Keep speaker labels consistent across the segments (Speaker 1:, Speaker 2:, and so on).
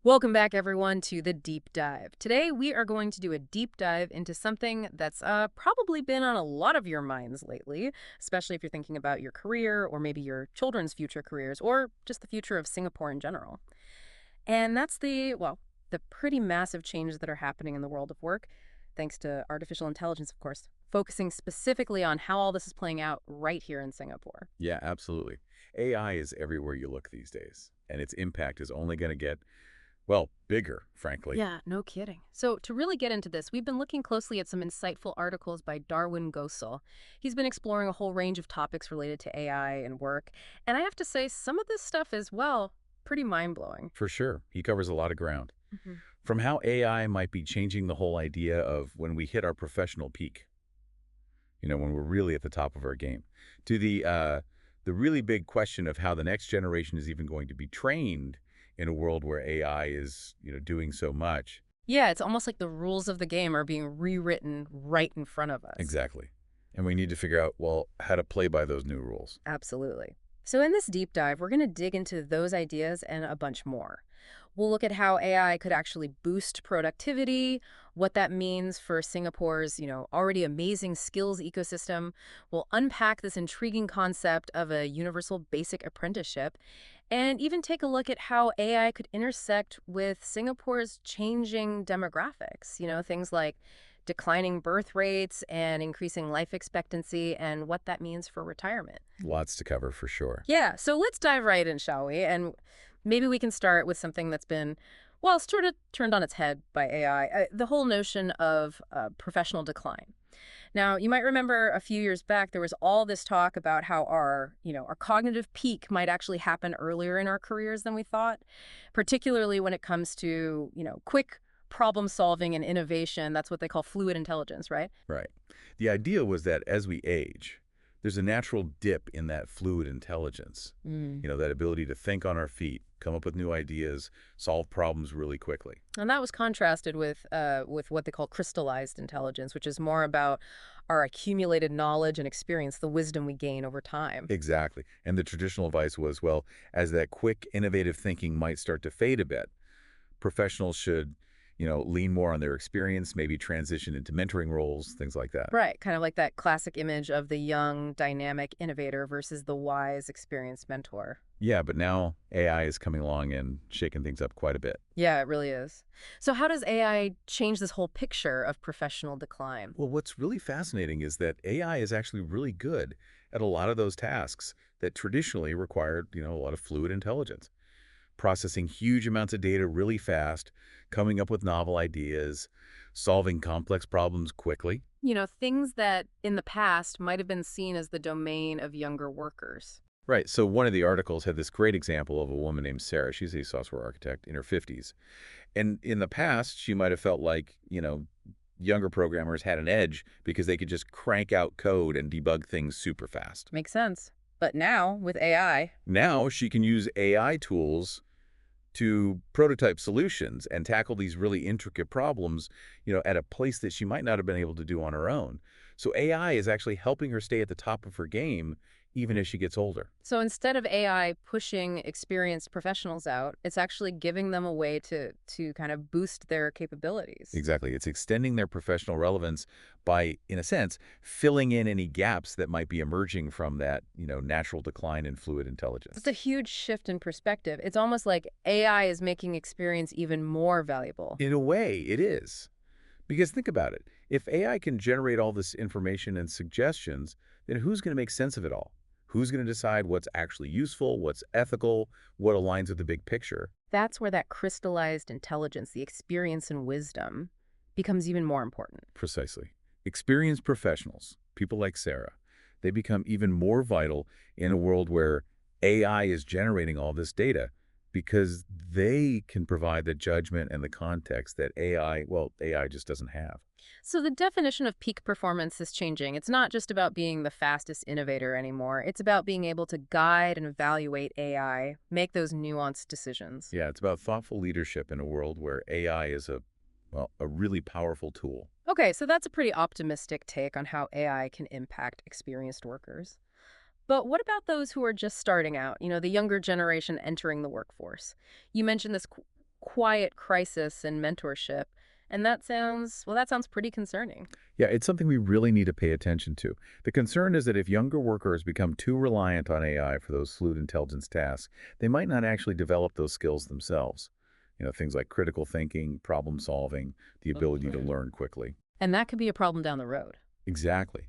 Speaker 1: Welcome back, everyone, to the Deep Dive. Today, we are going to do a deep dive into something that's probably been on a lot of your minds lately, especially if you're thinking about your career or maybe your children's future careers or just the future of Singapore in general. And that's the pretty massive changes that are happening in the world of work, thanks to artificial intelligence, of course, focusing specifically on how all this is playing out right here in Singapore.
Speaker 2: Yeah, absolutely. AI is everywhere you look these days, and its impact is only going to get, well, bigger, frankly.
Speaker 1: Yeah, no kidding. So, to really get into this, we've been looking closely at some insightful articles by Darwin Gosal. He's been exploring a whole range of topics related to AI and work. And I have to say, some of this stuff is, well, pretty mind blowing.
Speaker 2: For sure, he covers a lot of ground.
Speaker 1: Hmm.
Speaker 2: From how AI might be changing the whole idea of when we hit our professional peak, when we're really at the top of our game, to the really big question of how the next generation is even going to be trained in a world where AI is, doing so much.
Speaker 1: Yeah, it's almost like the rules of the game are being rewritten right in front of us.
Speaker 2: Exactly. And we need to figure out, well, how to play by those new rules.
Speaker 1: Absolutely. So, in this deep dive, we're going to dig into those ideas and a bunch more. We'll look at how AI could actually boost productivity, what that means for Singapore's, already amazing skills ecosystem. We'll unpack this intriguing concept of a universal basic apprenticeship and even take a look at how AI could intersect with Singapore's changing demographics, things like declining birth rates and increasing life expectancy and what that means for retirement.
Speaker 2: Lots to cover for sure.
Speaker 1: Yeah, so let's dive right in, shall we? And maybe we can start with something that's been, well, sort of turned on its head by AI, the whole notion of professional decline. Now, you might remember a few years back, there was all this talk about how our cognitive peak might actually happen earlier in our careers than we thought, particularly when it comes to, quick problem solving and innovation. That's what they call fluid intelligence, right?
Speaker 2: Right. The idea was that as we age, there's a natural dip in that fluid intelligence, that ability to think on our feet, come up with new ideas, solve problems really quickly.
Speaker 1: And that was contrasted with what they call crystallized intelligence, which is more about our accumulated knowledge and experience, the wisdom we gain over time.
Speaker 2: Exactly. And the traditional advice was, well, as that quick, innovative thinking might start to fade a bit, professionals should, lean more on their experience, maybe transition into mentoring roles, things like that.
Speaker 1: Right, kind of like that classic image of the young, dynamic innovator versus the wise, experienced mentor.
Speaker 2: Yeah, but now AI is coming along and shaking things up quite a bit.
Speaker 1: Yeah, it really is. So how does AI change this whole picture of professional decline?
Speaker 2: Well, what's really fascinating is that AI is actually really good at a lot of those tasks that traditionally required, a lot of fluid intelligence. Processing huge amounts of data really fast, coming up with novel ideas, solving complex problems quickly.
Speaker 1: Things that in the past might have been seen as the domain of younger workers.
Speaker 2: Right. So one of the articles had this great example of a woman named Sarah. She's a software architect in her 50s. And in the past, she might have felt like, younger programmers had an edge because they could just crank out code and debug things super fast.
Speaker 1: Makes sense. But now, with AI,
Speaker 2: Now she can use AI tools to prototype solutions and tackle these really intricate problems, at a place that she might not have been able to do on her own. So AI is actually helping her stay at the top of her game even as she gets older.
Speaker 1: so instead of AI pushing experienced professionals out, it's actually giving them a way to kind of boost their capabilities.
Speaker 2: Exactly. It's extending their professional relevance by, in a sense, filling in any gaps that might be emerging from that, natural decline in fluid
Speaker 1: It's a
Speaker 2: intelligence.
Speaker 1: huge shift in perspective. It's almost like AI is making experience even more valuable.
Speaker 2: In a way, it is. Because think about it. If AI can generate all this information and suggestions, then who's going to make sense of it all? Who's going to decide what's actually useful, what's ethical, what aligns with the big picture?
Speaker 1: That's where that crystallized intelligence, the experience and wisdom, becomes even more important.
Speaker 2: Precisely. Experienced professionals, people like Sarah, they become even more vital in a world where AI is generating all this data because they can provide the judgment and the context that AI just doesn't have.
Speaker 1: So the definition of peak performance is changing. It's not just about being the fastest innovator anymore. It's about being able to guide and evaluate AI, make those nuanced decisions.
Speaker 2: Yeah, it's about thoughtful leadership in a world where AI is a really powerful tool.
Speaker 1: Okay, so that's a pretty optimistic take on how AI can impact experienced workers. But what about those who are just starting out, the younger generation entering the workforce? You mentioned this quiet crisis in mentorship. And that sounds pretty concerning.
Speaker 2: Yeah, it's something we really need to pay attention to. The concern is that if younger workers become too reliant on AI for those fluid intelligence tasks, they might not actually develop those skills themselves. Things like critical thinking, problem solving, the ability to learn quickly.
Speaker 1: And that could be a problem down the road.
Speaker 2: Exactly.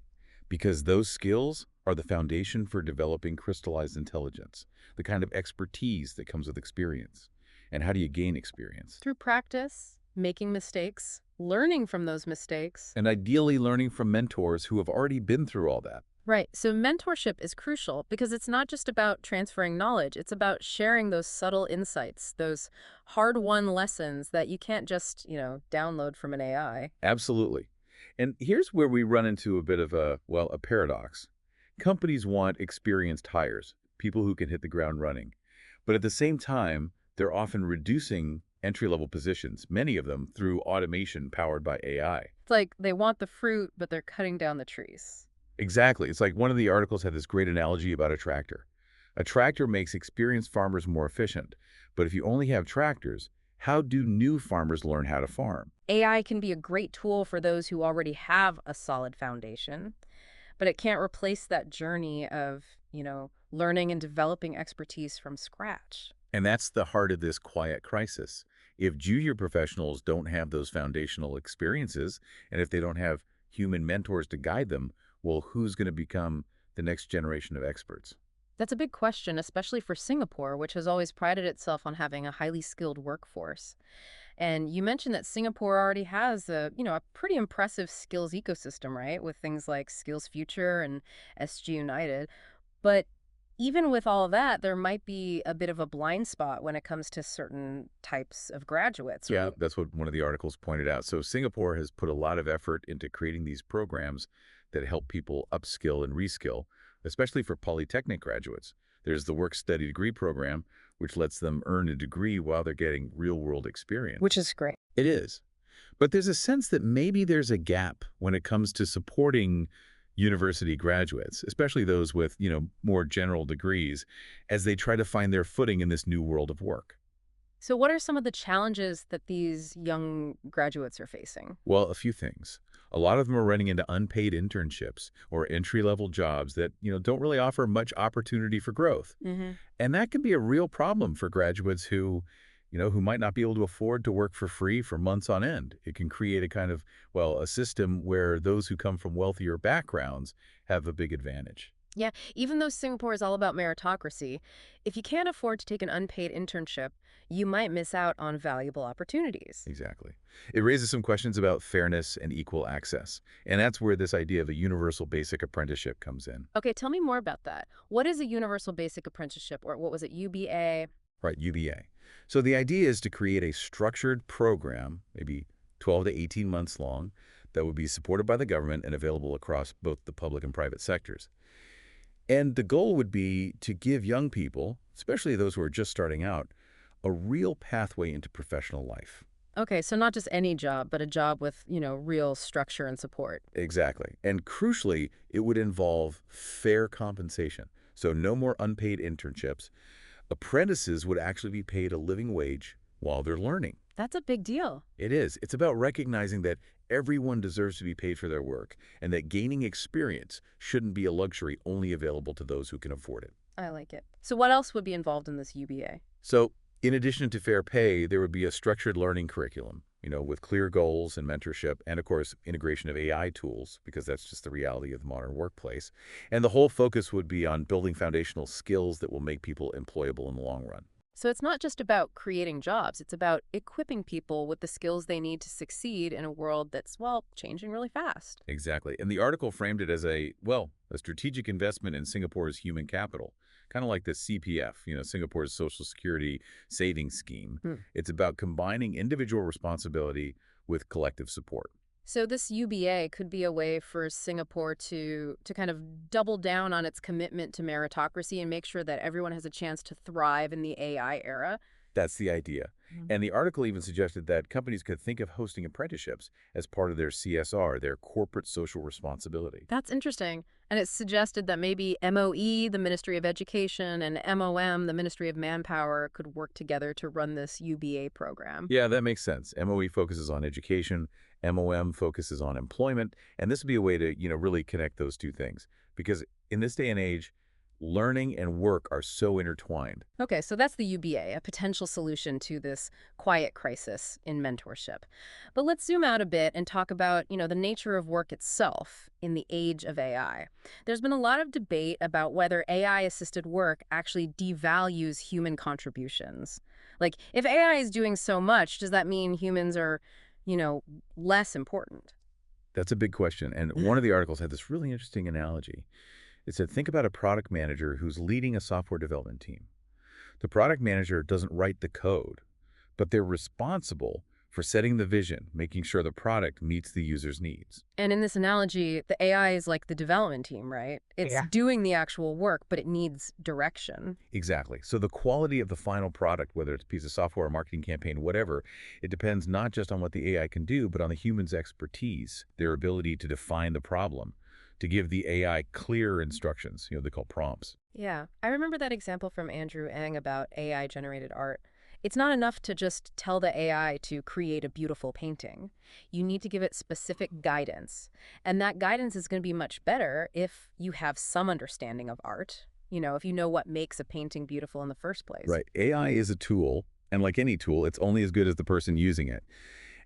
Speaker 2: Because those skills are the foundation for developing crystallized intelligence, the kind of expertise that comes with experience. And how do you gain experience?
Speaker 1: Through practice, making mistakes, learning from those mistakes.
Speaker 2: And ideally learning from mentors who have already been through all that.
Speaker 1: Right. So mentorship is crucial because it's not just about transferring knowledge. It's about sharing those subtle insights, those hard-won lessons that you can't just, download from an AI.
Speaker 2: Absolutely. And here's where we run into a bit of a paradox. Companies want experienced hires, people who can hit the ground running. But at the same time, they're often reducing entry-level positions, many of them through automation powered by AI.
Speaker 1: It's like they want the fruit, but they're cutting down the trees.
Speaker 2: Exactly. It's like one of the articles had this great analogy about a tractor. A tractor makes experienced farmers more efficient, but if you only have tractors, how do new farmers learn how to farm?
Speaker 1: AI can be a great tool for those who already have a solid foundation, but it can't replace that journey of, learning and developing expertise from scratch.
Speaker 2: And that's the heart of this quiet crisis. If junior professionals don't have those foundational experiences, and if they don't have human mentors to guide them, well, who's going to become the next generation of experts?
Speaker 1: That's a big question, especially for Singapore, which has always prided itself on having a highly skilled workforce. And you mentioned that Singapore already has a pretty impressive skills ecosystem, right? With things like Skills Future and SG United. But even with all of that, there might be a bit of a blind spot when it comes to certain types of graduates.
Speaker 2: Yeah, that's what one of the articles pointed out. So Singapore has put a lot of effort into creating these programs that help people upskill and reskill, especially for polytechnic graduates. There's the work-study degree program, which lets them earn a degree while they're getting real-world experience.
Speaker 1: Which is great.
Speaker 2: It is. But there's a sense that maybe there's a gap when it comes to supporting university graduates, especially those with, more general degrees, as they try to find their footing in this new world of work.
Speaker 1: So, what are some of the challenges that these young graduates are facing?
Speaker 2: Well, a few things. A lot of them are running into unpaid internships or entry-level jobs that, don't really offer much opportunity for growth.
Speaker 1: Hmm.
Speaker 2: And that can be a real problem for graduates who might not be able to afford to work for free for months on end. It can create a kind of, a system where those who come from wealthier backgrounds have a big advantage.
Speaker 1: Yeah, even though Singapore is all about meritocracy, if you can't afford to take an unpaid internship, you might miss out on valuable opportunities.
Speaker 2: Exactly. It raises some questions about fairness and equal access. And that's where this idea of a universal basic apprenticeship comes in.
Speaker 1: Okay, tell me more about that. What is a universal basic apprenticeship, or what was it, UBA?
Speaker 2: Right, UBA. So the idea is to create a structured program, maybe 12 to 18 months long, that would be supported by the government and available across both the public and private sectors. And the goal would be to give young people, especially those who are just starting out, a real pathway into professional life.
Speaker 1: Okay, so not just any job, but a job with, real structure and support.
Speaker 2: Exactly. And crucially, it would involve fair compensation. So no more unpaid internships. Apprentices would actually be paid a living wage while they're learning.
Speaker 1: That's a big deal.
Speaker 2: It is. It's about recognizing that everyone deserves to be paid for their work and that gaining experience shouldn't be a luxury only available to those who can afford it.
Speaker 1: I like it. So what else would be involved in this UBA?
Speaker 2: So, in addition to fair pay, there would be a structured learning curriculum, with clear goals and mentorship, and of course, integration of AI tools, because that's just the reality of the modern workplace. And the whole focus would be on building foundational skills that will make people employable in the long run.
Speaker 1: So it's not just about creating jobs, it's about equipping people with the skills they need to succeed in a world that's, changing really fast.
Speaker 2: Exactly. And the article framed it as a strategic investment in Singapore's human capital, kind of like the CPF, Singapore's Social Security Savings Scheme.
Speaker 1: Hmm.
Speaker 2: It's about combining individual responsibility with collective support.
Speaker 1: So this UBA could be a way for Singapore to kind of double down on its commitment to meritocracy and make sure that everyone has a chance to thrive in the AI era.
Speaker 2: That's the idea.
Speaker 1: Mhm.
Speaker 2: And the article even suggested that companies could think of hosting apprenticeships as part of their CSR, their corporate social responsibility.
Speaker 1: That's interesting. And it suggested that maybe MOE, the Ministry of Education, and MOM, the Ministry of Manpower, could work together to run this UBA program.
Speaker 2: Yeah, that makes sense. MOE focuses on education, MOM focuses on employment, and this would be a way to, really connect those two things. Because in this day and age, learning and work are so intertwined.
Speaker 1: Okay, so that's the UBA, a potential solution to this quiet crisis in mentorship. But let's zoom out a bit and talk about, the nature of work itself in the age of AI. There's been a lot of debate about whether AI-assisted work actually devalues human contributions. Like, if AI is doing so much, does that mean humans are, you know, less important?
Speaker 2: That's a big question. And one of the articles had this really interesting analogy. It said, think about a product manager who's leading a software development team. The product manager doesn't write the code, but they're responsible for setting the vision, making sure the product meets the user's needs.
Speaker 1: And in this analogy, the AI is like the development team, right? It's
Speaker 2: Yeah.
Speaker 1: doing the actual work, but it needs direction.
Speaker 2: Exactly. So the quality of the final product, whether it's a piece of software, a marketing campaign, whatever, it depends not just on what the AI can do, but on the human's expertise, their ability to define the problem, to give the AI clear instructions, they call prompts.
Speaker 1: Yeah, I remember that example from Andrew Ng about AI-generated art. It's not enough to just tell the AI to create a beautiful painting. You need to give it specific guidance. And that guidance is going to be much better if you have some understanding of art. If you know what makes a painting beautiful in the first place.
Speaker 2: Right. AI is a tool, and like any tool, it's only as good as the person using it.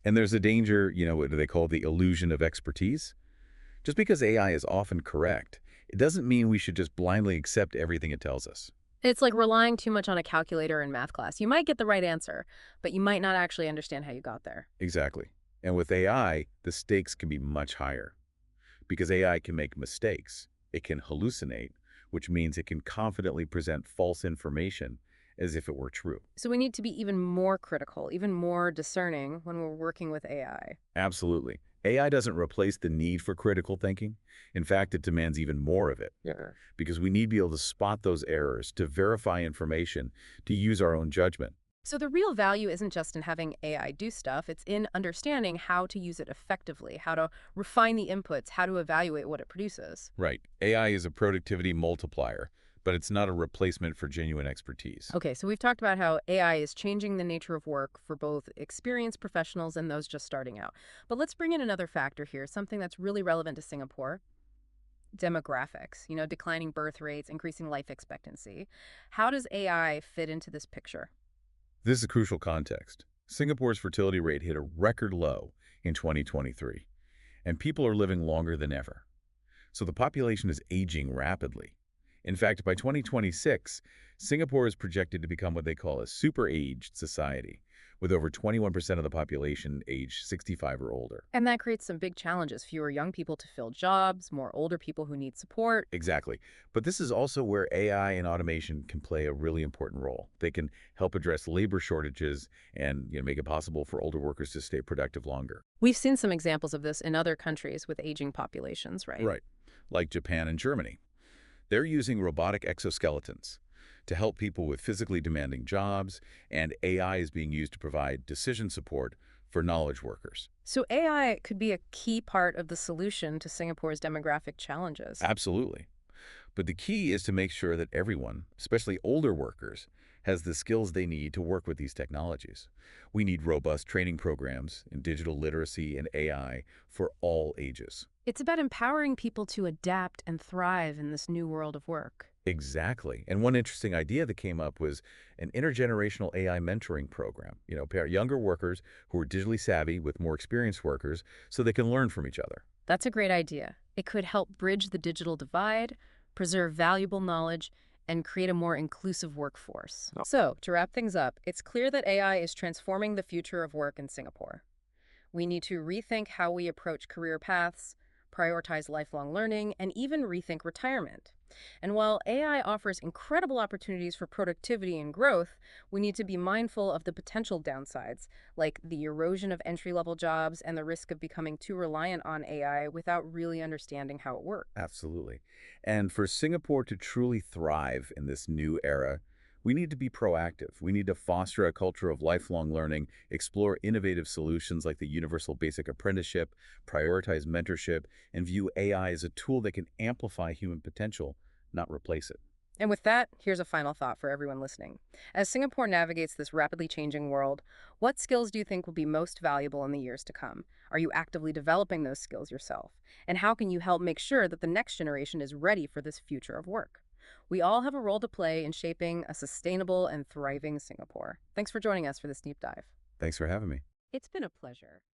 Speaker 2: And there's a danger, what do they call the illusion of expertise? Just because AI is often correct, it doesn't mean we should just blindly accept everything it tells us.
Speaker 1: It's like relying too much on a calculator in math class. You might get the right answer, but you might not actually understand how you got there.
Speaker 2: Exactly. And with AI, the stakes can be much higher because AI can make mistakes. It can hallucinate, which means it can confidently present false information as if it were true.
Speaker 1: So we need to be even more critical, even more discerning when we're working with AI.
Speaker 2: Absolutely. AI doesn't replace the need for critical thinking. In fact, it demands even more of it
Speaker 1: Yeah.
Speaker 2: because we need to be able to spot those errors, to verify information, to use our own judgment.
Speaker 1: So the real value isn't just in having AI do stuff, it's in understanding how to use it effectively, how to refine the inputs, how to evaluate what it produces.
Speaker 2: Right. AI is a productivity multiplier, but it's not a replacement for genuine expertise.
Speaker 1: Okay, so we've talked about how AI is changing the nature of work for both experienced professionals and those just starting out. But let's bring in another factor here, something that's really relevant to Singapore. Demographics, declining birth rates, increasing life expectancy. How does AI fit into this picture?
Speaker 2: This is a crucial context. Singapore's fertility rate hit a record low in 2023, and people are living longer than ever. So the population is aging rapidly. In fact, by 2026, Singapore is projected to become what they call a super-aged society, with over 21% of the population aged 65 or older.
Speaker 1: And that creates some big challenges, fewer young people to fill jobs, more older people who need support.
Speaker 2: Exactly. But this is also where AI and automation can play a really important role. They can help address labor shortages and make it possible for older workers to stay productive longer.
Speaker 1: We've seen some examples of this in other countries with aging populations, right?
Speaker 2: Right. Like Japan and Germany. They're using robotic exoskeletons to help people with physically demanding jobs, and AI is being used to provide decision support for knowledge workers.
Speaker 1: So AI could be a key part of the solution to Singapore's demographic challenges.
Speaker 2: Absolutely. But the key is to make sure that everyone, especially older workers, has the skills they need to work with these technologies. We need robust training programs in digital literacy and AI for all ages.
Speaker 1: It's about empowering people to adapt and thrive in this new world of work.
Speaker 2: Exactly. And one interesting idea that came up was an intergenerational AI mentoring program. Pair younger workers who are digitally savvy with more experienced workers so they can learn from each other.
Speaker 1: That's a great idea. It could help bridge the digital divide, preserve valuable knowledge, and create a more inclusive workforce. So, to wrap things up, it's clear that AI is transforming the future of work in Singapore. We need to rethink how we approach career paths, prioritize lifelong learning, and even rethink retirement. And while AI offers incredible opportunities for productivity and growth, we need to be mindful of the potential downsides, like the erosion of entry-level jobs and the risk of becoming too reliant on AI without really understanding how it works.
Speaker 2: Absolutely. And for Singapore to truly thrive in this new era, We need to be proactive. We need to foster a culture of lifelong learning, explore innovative solutions like the universal basic apprenticeship, prioritize mentorship, and view AI as a tool that can amplify human potential, not replace it.
Speaker 1: And with that, here's a final thought for everyone listening. As Singapore navigates this rapidly changing world, what skills do you think will be most valuable in the years to come? Are you actively developing those skills yourself? And how can you help make sure that the next generation is ready for this future of work? We all have a role to play in shaping a sustainable and thriving Singapore. Thanks for joining us for this deep dive.
Speaker 2: Thanks for having me.
Speaker 1: It's been a pleasure.